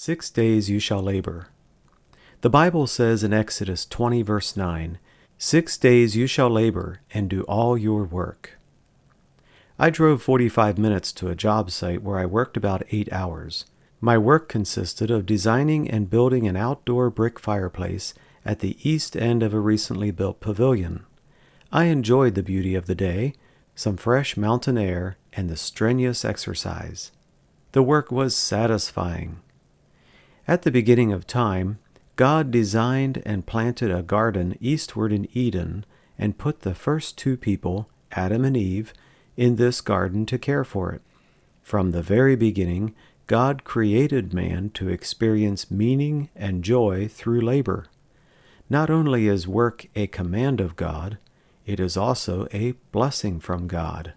6 days you shall labor. The Bible says in Exodus 20 verse 9, 6 days you shall labor and do all your work. I drove 45 minutes to a job site where I worked about 8 hours. My work consisted of designing and building an outdoor brick fireplace at the east end of a recently built pavilion. I enjoyed the beauty of the day, some fresh mountain air, and the strenuous exercise. The work was satisfying. At the beginning of time, God designed and planted a garden eastward in Eden and put the first two people, Adam and Eve, in this garden to care for it. From the very beginning, God created man to experience meaning and joy through labor. Not only is work a command of God, it is also a blessing from God.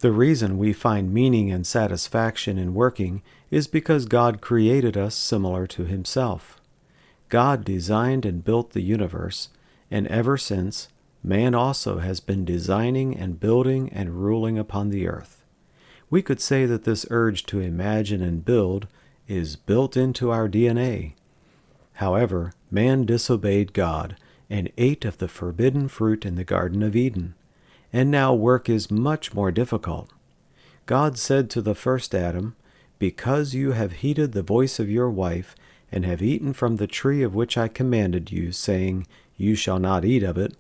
The reason we find meaning and satisfaction in working is because God created us similar to Himself. God designed and built the universe, and ever since, man also has been designing and building and ruling upon the earth. We could say that this urge to imagine and build is built into our DNA. However, man disobeyed God and ate of the forbidden fruit in the Garden of Eden, and now work is much more difficult. God said to the first Adam, "Because you have heeded the voice of your wife, and have eaten from the tree of which I commanded you, saying, You shall not eat of it,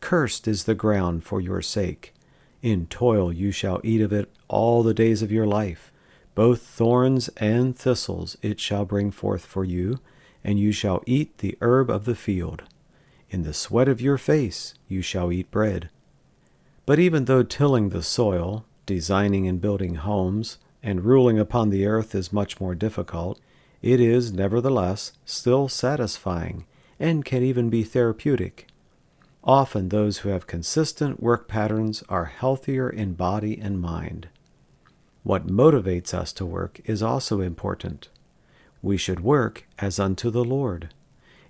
cursed is the ground for your sake. In toil you shall eat of it all the days of your life. Both thorns and thistles it shall bring forth for you, and you shall eat the herb of the field. In the sweat of your face you shall eat bread." But even though tilling the soil, designing and building homes, and ruling upon the earth is much more difficult, it is, nevertheless, still satisfying, and can even be therapeutic. Often those who have consistent work patterns are healthier in body and mind. What motivates us to work is also important. We should work as unto the Lord.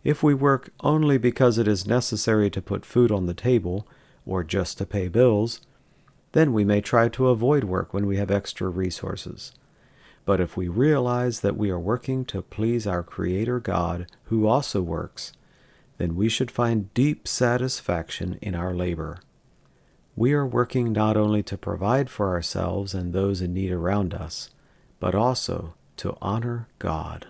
If we work only because it is necessary to put food on the table, or just to pay bills, then we may try to avoid work when we have extra resources. But if we realize that we are working to please our Creator God, who also works, then we should find deep satisfaction in our labor. We are working not only to provide for ourselves and those in need around us, but also to honor God.